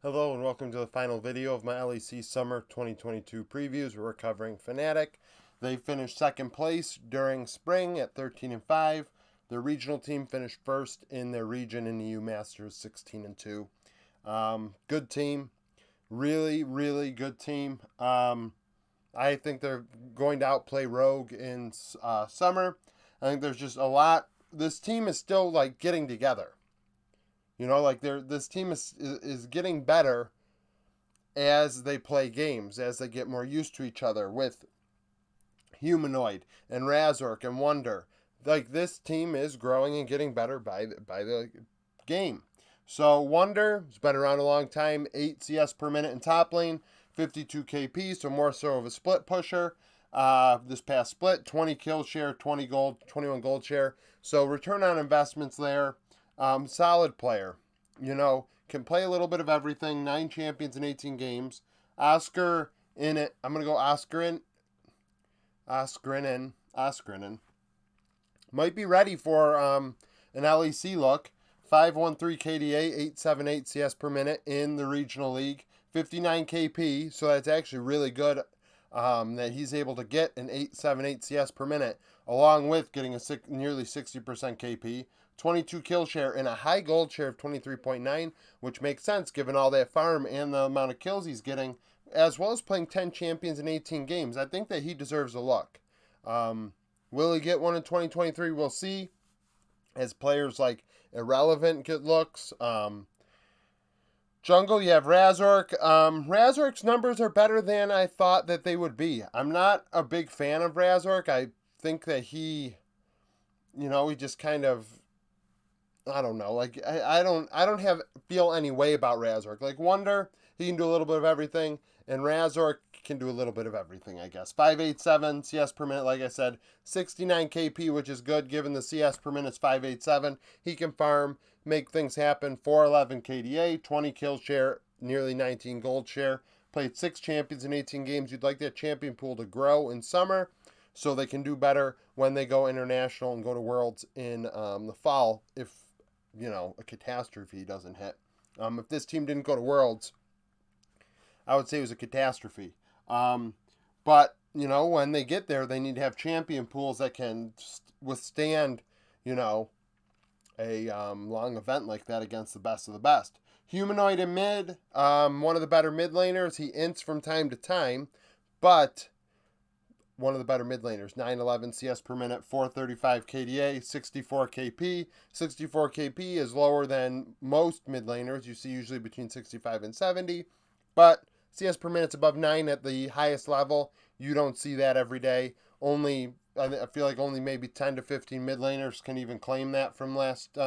Hello and welcome to the final video of my LEC Summer 2022 previews. We're covering Fnatic. They finished second place during spring at 13 and 5. Their regional team finished first in their region in the EU Masters 16 and 2. Good team. Really good team. I think they're going to outplay Rogue in summer. I think there's just a lot. This team is still like getting together. This team is getting better as they play games, as they get more used to each other with Humanoid and Razork and Wonder. Like this team is growing and getting better by the game. So Wonder has been around a long time, 8 CS per minute in top lane, 52 KP, so more so of a split pusher. This past split, 20 kill share, 20 gold, 21 gold share. So return on investments there. Solid player. Can play a little bit of everything. 9 champions in 18 games. Oscar in it. I'm going to go Oscarinen. Might be ready for an LEC look. 513 KDA, 878 CS per minute in the regional league. 59 KP, so that's actually really good that he's able to get an 878 CS per minute, along with getting a nearly 60% KP. 22 kill share and a high gold share of 23.9, which makes sense given all that farm and the amount of kills he's getting, as well as playing 10 champions in 18 games. I think that he deserves a look. Will he get one in 2023? We'll see. As players like Irrelevant get looks. Jungle, you have Razork. Razork's numbers are better than I thought that they would be. I'm not a big fan of Razork. I think that he just kind of, I don't know. Like I don't feel any way about Razork. Like Wonder, he can do a little bit of everything, and Razork can do a little bit of everything, I guess. 587 CS per minute, like I said, 69 KP, which is good given the CS per minute is 587. He can farm, make things happen. 411 KDA, 20 kill share, nearly 19 gold share. Played 6 champions in 18 games. You'd like that champion pool to grow in summer, so they can do better when they go international and go to Worlds in the fall, if a catastrophe doesn't hit. If this team didn't go to Worlds, I would say it was a catastrophe. But when they get there, they need to have champion pools that can withstand, a long event like that against the best of the best. Humanoid in mid, one of the better mid laners. He ints from time to time, but one of the better mid laners. 911 CS per minute, 435 KDA, 64 KP. 64 KP is lower than most mid laners. You see usually between 65 and 70. But CS per minute's above 9 at the highest level. You don't see that every day. I feel like only maybe 10 to 15 mid laners can even claim that from last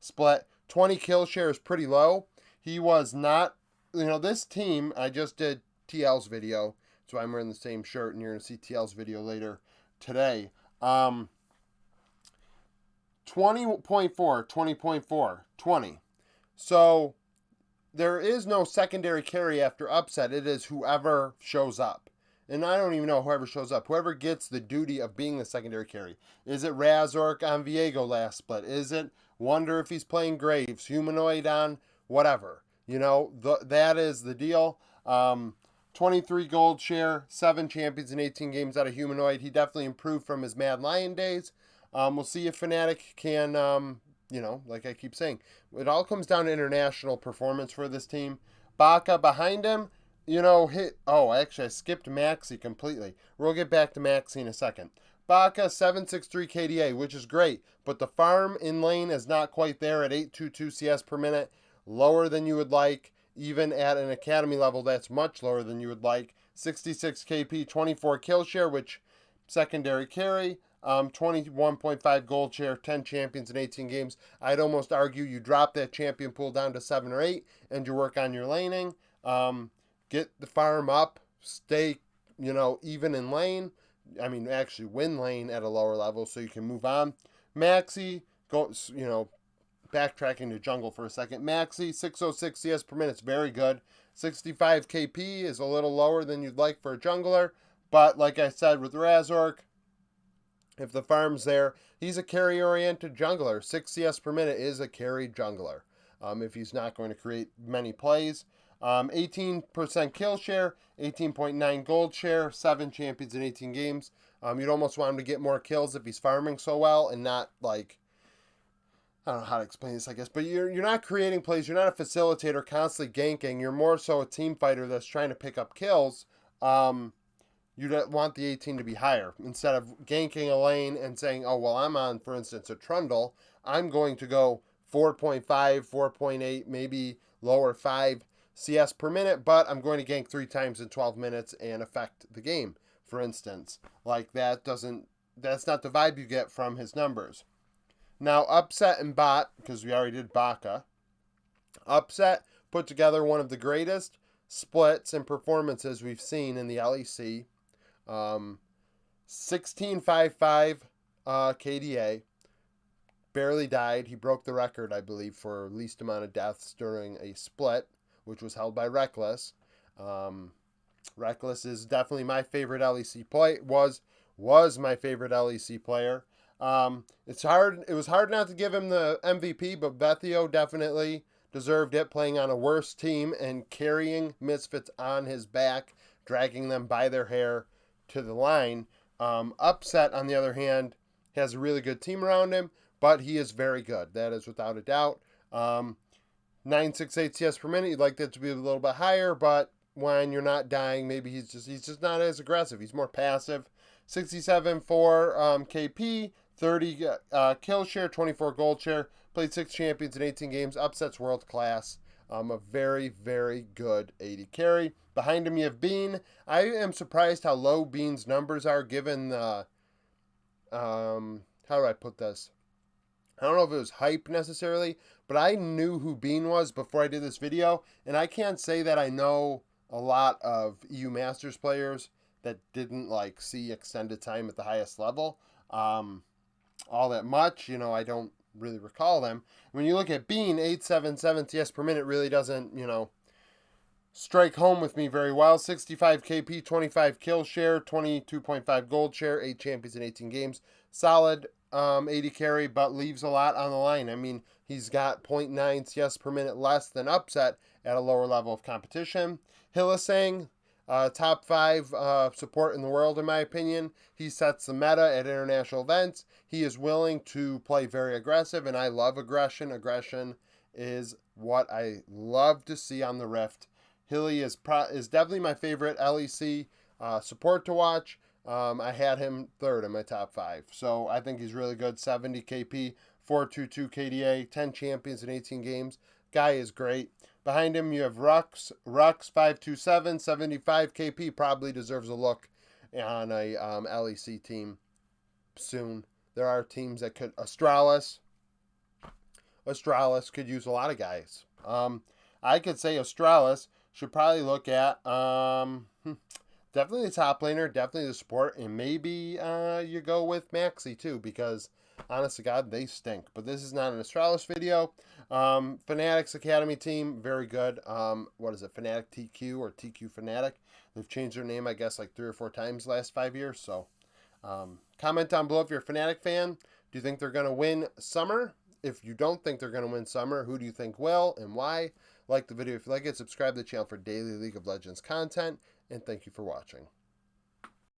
split. 20 kill share is pretty low. He was not, this team, I just did TL's video. So I'm wearing the same shirt, and you're going to see TL's video later today. 20.4, 20. So there is no secondary carry after upset. It is whoever shows up. And I don't even know whoever shows up. Whoever gets the duty of being the secondary carry. Is it Razork on Viego last split? Is it Wonder if he's playing Graves? Humanoid on whatever. That is the deal. 23 gold share, 7 champions in 18 games out of Humanoid. He definitely improved from his Mad Lion days. We'll see if Fnatic can, like I keep saying, it all comes down to international performance for this team. Baka behind him, hit. Oh, actually, I skipped Maxi completely. We'll get back to Maxi in a second. Baka, 763 KDA, which is great, but the farm in lane is not quite there at 822 CS per minute, lower than you would like. Even at an academy level, that's much lower than you would like. 66 KP, 24 kill share, which secondary carry. 21.5 gold share, 10 champions in 18 games. I'd almost argue you drop that champion pool down to 7 or 8 and you work on your laning. Get the farm up, stay, even in lane. I mean, actually win lane at a lower level so you can move on. Maxi, go, backtracking to jungle for a second. Maxi, 606 CS per minute is very good. 65 KP is a little lower than you'd like for a jungler. But like I said with Razork, if the farm's there, he's a carry-oriented jungler. 6 CS per minute is a carry jungler if he's not going to create many plays. 18% kill share, 18.9 gold share, 7 champions in 18 games. You'd almost want him to get more kills if he's farming so well and not like, I don't know how to explain this, I guess, but you're not creating plays. You're not a facilitator constantly ganking. You're more so a team fighter that's trying to pick up kills. You'd want the 18 to be higher. Instead of ganking a lane and saying, oh, well, I'm on, for instance, a Trundle, I'm going to go 4.5, 4.8, maybe lower 5 CS per minute, but I'm going to gank 3 times in 12 minutes and affect the game, for instance. Like, that's not the vibe you get from his numbers. Now, Upset and Bot, because we already did Baka. Upset put together one of the greatest splits and performances we've seen in the LEC. 16.55 KDA. Barely died. He broke the record, I believe, for least amount of deaths during a split, which was held by Reckless. Reckless is definitely my favorite LEC play. Was my favorite LEC player. It was hard not to give him the MVP, but Vethio definitely deserved it, playing on a worse team and carrying Misfits on his back, dragging them by their hair to the line. Upset, on the other hand, has a really good team around him, but he is very good. That is without a doubt. 968 CS per minute. You'd like that to be a little bit higher, but when you're not dying, maybe he's just not as aggressive. He's more passive. 67 for KP, 30 kill share, 24 gold share. Played 6 champions in 18 games. Upset's world class. A very, very good 80 carry. Behind him, you have Bean. I am surprised how low Bean's numbers are given the... how do I put this? I don't know if it was hype necessarily, but I knew who Bean was before I did this video, and I can't say that I know a lot of EU Masters players that didn't like see extended time at the highest level all that much. You know, I don't really recall them. When you look at Bean, 877 CS per minute really doesn't, strike home with me very well. 65 KP, 25 kill share, 22.5 gold share, 8 champions in 18 games. Solid 80 carry, but leaves a lot on the line. I mean, he's got 0.9 CS per minute less than Upset at a lower level of competition. Hillisang, top 5 support in the world, in my opinion. He sets the meta at international events. He is willing to play very aggressive, and I love aggression. Aggression is what I love to see on the Rift. Hilly is definitely my favorite LEC support to watch. I had him 3rd in my top 5. So I think he's really good. 70 KP, 422 KDA, 10 champions in 18 games. Guy is great. Behind him, you have Rux 527, 75 KP. Probably deserves a look on a LEC team soon. There are teams that could... Astralis could use a lot of guys. I could say Astralis should probably look at definitely the top laner, definitely the support, and maybe you go with Maxi too, because honest to God, they stink. But this is not an Astralis video. Fnatic's Academy team, very good. What is it, Fnatic TQ or TQ Fnatic? They've changed their name, I guess, like 3 or 4 times the last 5 years. So comment down below if you're a Fnatic fan. Do you think they're going to win Summer? If you don't think they're going to win Summer, who do you think will and why? Like the video if you like it. Subscribe to the channel for daily League of Legends content. And thank you for watching.